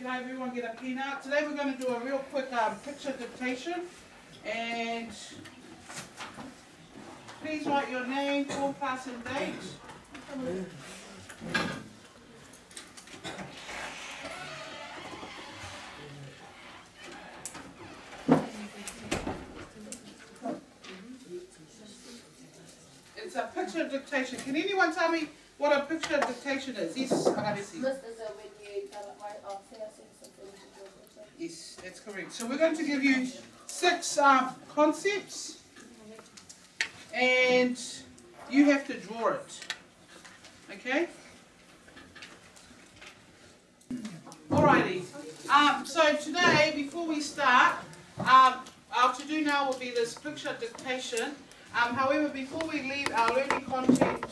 can I have everyone get a pen out? Today we're going to do a real quick picture dictation. And please write your name, full class and date. It's a picture dictation. Can anyone tell me what a picture dictation is? Yes, yes, that's correct. So we're going to give you 6 concepts, and you have to draw it. Okay? Alrighty. So today, before we start, our to-do now will be this picture dictation. However, before we leave, our learning content,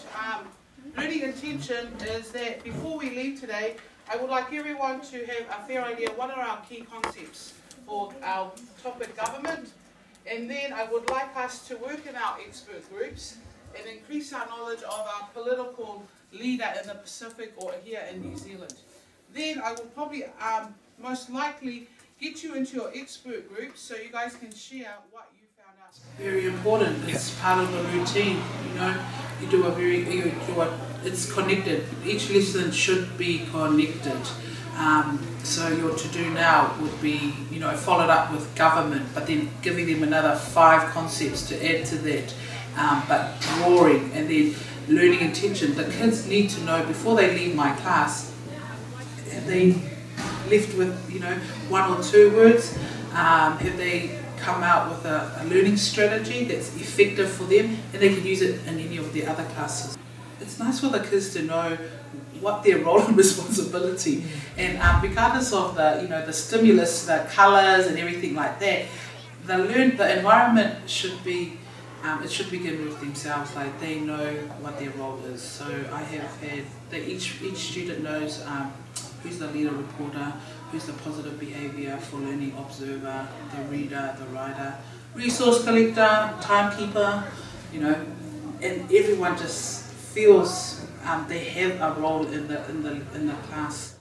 learning intention is that before we leave today, I would like everyone to have a fair idea what are our key concepts for our topic government, and then I would like us to work in our expert groups and increase our knowledge of our political leader in the Pacific or here in New Zealand. Then I will probably most likely get you into your expert groups so you guys can share what you found out. Very important. It's part of the routine. You know, it's connected. Each lesson should be connected. So your to-do now would be, followed up with government, but then giving them another 5 concepts to add to that. But drawing and then learning intention. The kids need to know before they leave my class, have they left with 1 or 2 words? Have they come out with a learning strategy that's effective for them, and they can use it in any of the other classes? It's nice for the kids to know what their role and responsibility, and regardless of the stimulus, the colours and everything like that, the environment should be it should begin with themselves, like they know what their role is. So I have had that each student knows who's the leader reporter, who's the positive behaviour for learning observer, the reader, the writer, resource collector, timekeeper, and everyone just feels they have a role in the class.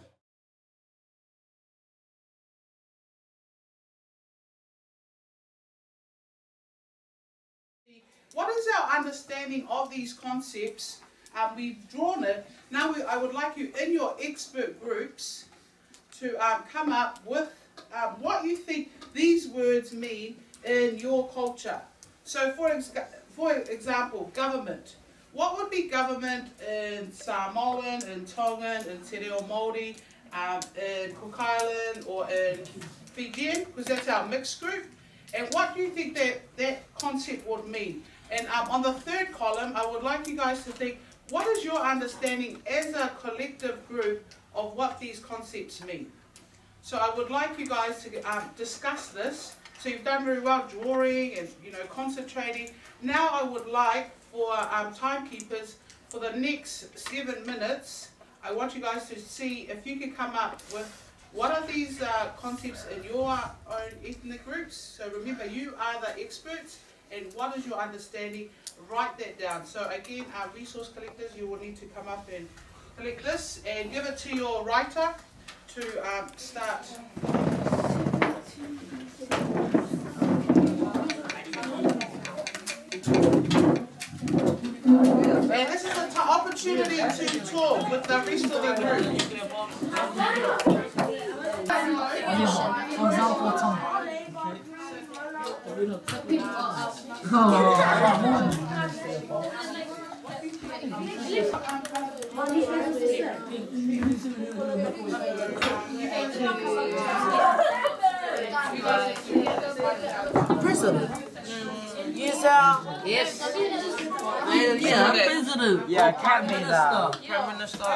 What is our understanding of these concepts? We've drawn it. Now I would like you in your expert groups to come up with what you think these words mean in your culture. So for example, government. What would be government in Samoan, in Tongan, in Te Reo Māori, in Cook Island or in Fijian, because that's our mixed group? And what do you think that concept would mean? And on the 3rd column, I would like you guys to think, what is your understanding as a collective group of what these concepts mean? So I would like you guys to discuss this. So you've done very well drawing and concentrating. Now I would like for timekeepers, for the next 7 minutes, I want you guys to see if you can come up with what are these concepts in your own ethnic groups. So remember, you are the experts, and what is your understanding? Write that down. So again, our resource collectors, you will need to come up and collect this and give it to your writer to start. And this is an opportunity to talk with the rest of the group. President. Yes. President. Yeah, Prime Minister.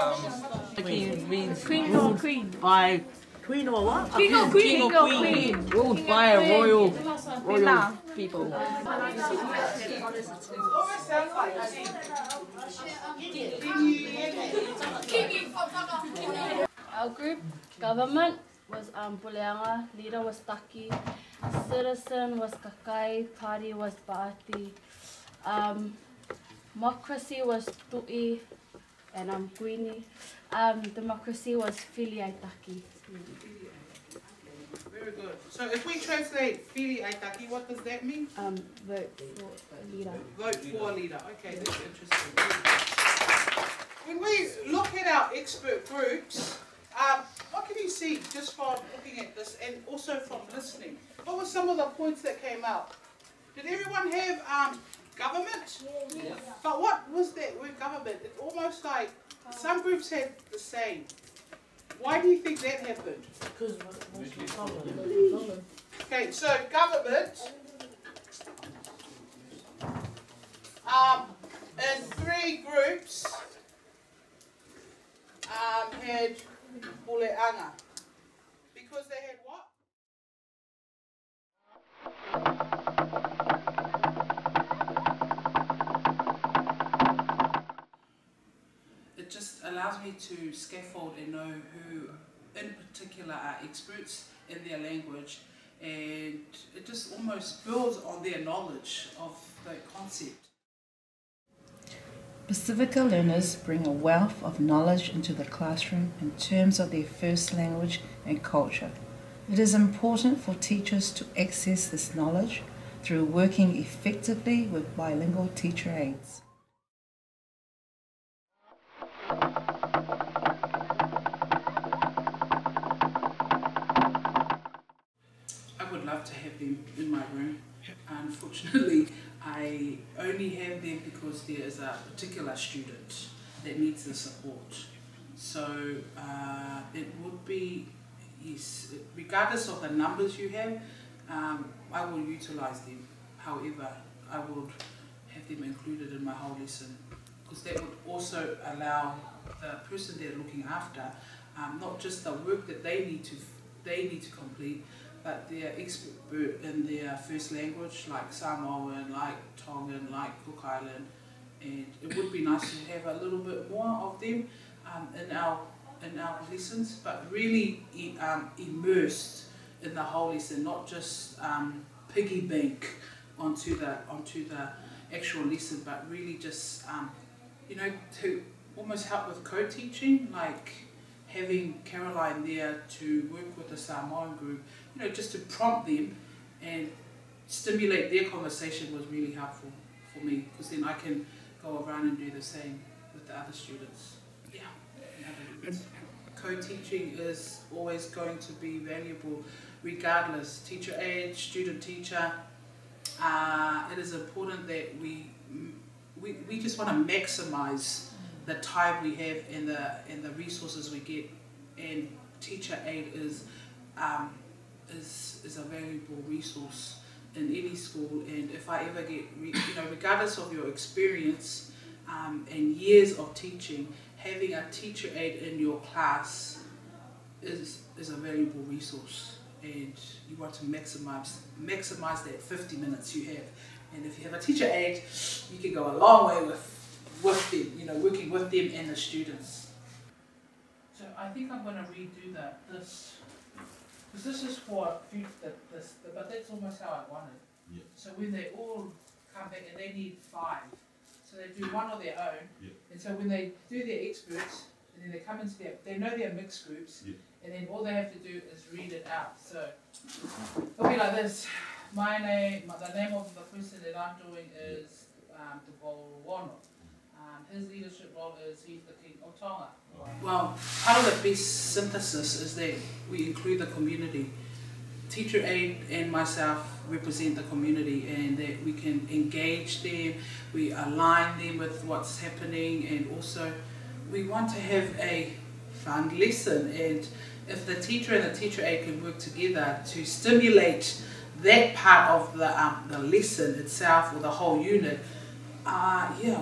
Queen means Queen or queen? by queen or what? King or queen? Ruled by a royal people. Our group, government, was Puleanga, leader was Taki, citizen was Kakai, party was Baati, democracy was Tu'i, And Puini, democracy was Fili Aitaki. Very good. So if we translate Fili Aitaki, what does that mean? Vote for a leader. Vote for a leader. Okay, that's interesting. When we look at our expert groups, what can you see just from looking at this and also from listening? What were some of the points that came out? Did everyone have government? Yeah. But what was that word government? It's almost like some groups had the same. Why do you think that happened? Because Okay, so government in 3 groups had Puleanga. Because they had what? It just allows me to scaffold and know who in particular are experts in their language, and it just almost builds on their knowledge of the concept. Pasifika learners bring a wealth of knowledge into the classroom in terms of their first language and culture. It is important for teachers to access this knowledge through working effectively with bilingual teacher aides. I would love to have them in my room. Unfortunately, I only have them because there is a particular student that needs the support. So it would be, yes, regardless of the numbers you have, I will utilise them. However, I would have them included in my whole lesson, because that would also allow the person they're looking after, not just the work that they need to complete, but they're expert in their first language, like Samoan, like Tongan, like Cook Island, and it would be nice to have a little bit more of them in our lessons, but really immersed in the whole lesson, not just piggy bank onto the actual lesson, but really just to almost help with co-teaching, like having Caroline there to work with the Samoan group, just to prompt them and stimulate their conversation was really helpful for me, because then I can go around and do the same with the other students. Yeah. Co-teaching is always going to be valuable regardless, teacher age, student teacher. It is important that we just want to maximize the time we have and the resources we get, and teacher aid is a valuable resource in any school. And if I ever get, regardless of your experience and years of teaching, having a teacher aid in your class is a valuable resource, and you want to maximize that 50 minutes you have. And if you have a teacher aid, you can go a long way with them, working with them and the students. So I think I'm going to redo this, because this is for but that's almost how I want it. Yeah. So when they all come back and they need 5, so they do one on their own. Yeah. And so when they do their experts, and then they come into they know they're mixed groups. Yeah. And then all they have to do is read it out. So it'll be like this. The name of the person that I'm doing is Wono. His leadership role is he's the king of Tonga. Well, part of the best synthesis is that we include the community. Teacher aide and myself represent the community, and that we can engage them, we align them with what's happening, and also we want to have a fun lesson. And if the teacher and the teacher aide can work together to stimulate that part of the lesson itself or the whole unit,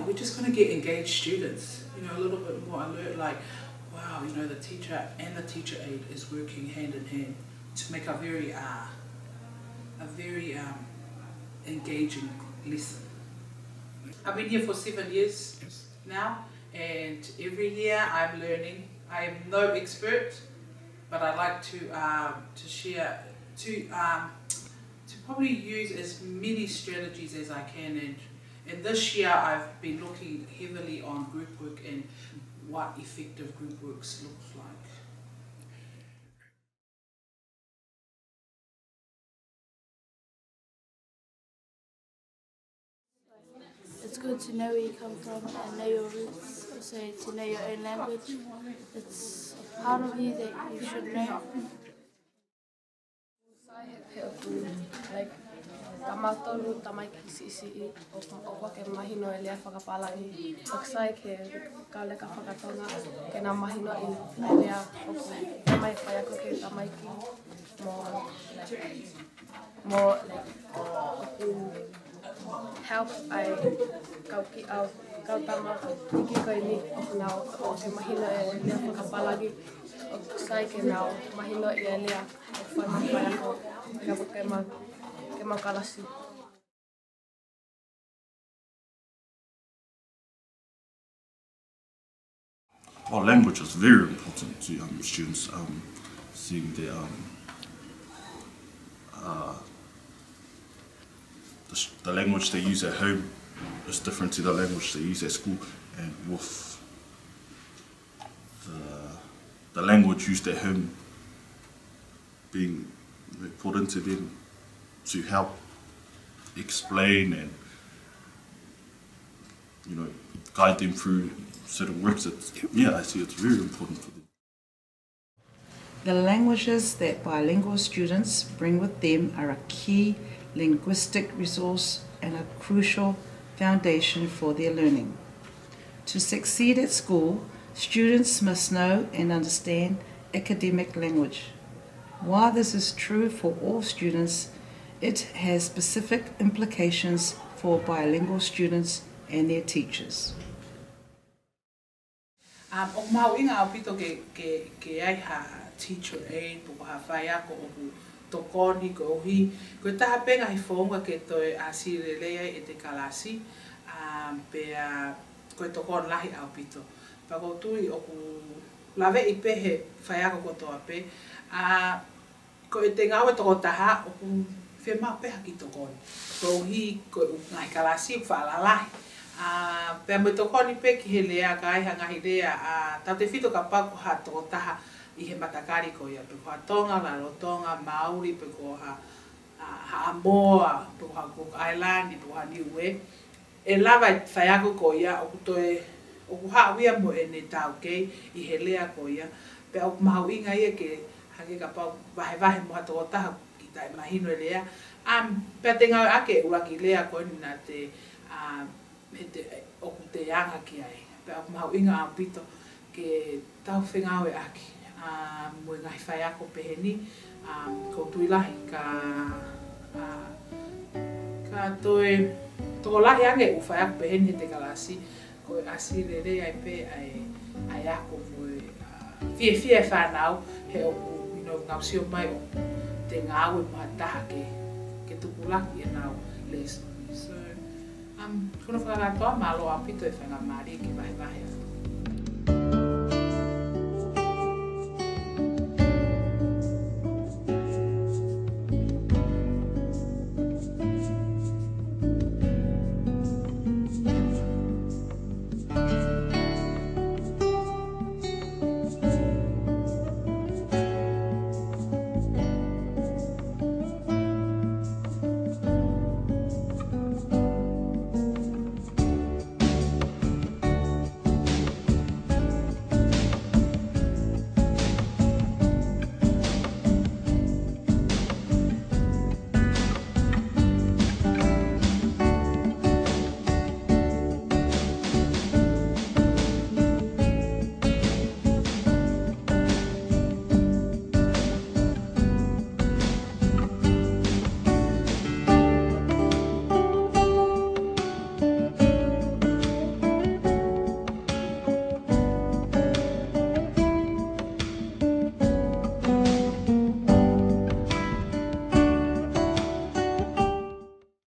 we're just going to get engaged students, a little bit more alert, like, wow, the teacher and the teacher aide is working hand in hand to make a very engaging lesson. I've been here for 7 years now, and every year I'm learning. I am no expert, but I like to share, to probably use as many strategies as I can. And this year I've been looking heavily on group work and what effective group works looks like. It's good to know where you come from and know your roots, also to know your own language. It's a part of you that you should know. Like, tamatolu tamaiki sisi o ke mahino e lea whakapalangi. Oksai ke kaule ka whakatonga ke nā mahino i lea o tamai whai ako ke tamaiki mo help ai kauki au kautama iki koe ni o ke mahino e lea whakapalangi. Oksai ke nā mahino i lea o whai ako ke makalasi. Well, language is very important to students, seeing their the language they use at home is different to the language they use at school, and with the language used at home being put into them to help explain and guide them through certain works. I see it's very important for them. The languages that bilingual students bring with them are a key linguistic resource and a crucial foundation for their learning. To succeed at school, students must know and understand academic language. While this is true for all students, it has specific implications for bilingual students and their teachers. O mau inga au pito ke ai ha teacher aid, po ha whai ako o tokoni ko ohi. Ko taha penga hi whaunga ke toi asire lea e te kalasi, pea ko tokon lahi au pito. Pako tui o ku lawe I pehe whai ako ko toa pe, ko e te ngau e toko taha o ku whema peha ki tokoni. Ko ohi ko ngai kalasi u whaalalahi. Pea mo tokoni pe ki he lea ka ai hangahi lea tau te whito ka paku ha toko taha I he matakari ko ia pe ko ha tonga, la rotonga, Maori, pe ko ha Amoa, pe ko ha Cook Island, pe ko ha Niue. E lava whai ako ko ia o ku hawia mo e ne tau kei I he lea ko ia. Pe o mahu inga ia ke hangi ka pau wahe mo ha toko taha ki tai mahino e lea. Pea te ngau ake uraki lea ko ni na te o te anga ki ai. Pea o mahu inga a pito ke tau whengau e aki. Mo ngai whai ako peheni, ko tuilahi ka toi toko lahi ange u whai ako peheni he te kalasi, ko asire re ai pe ai ako mo fie e whanau he o ngau sio mai o te ngau e maha taha ke tupulaki e nau lesson. So, kono whakatoa malo a pito e whanga maari ki vahe vahe.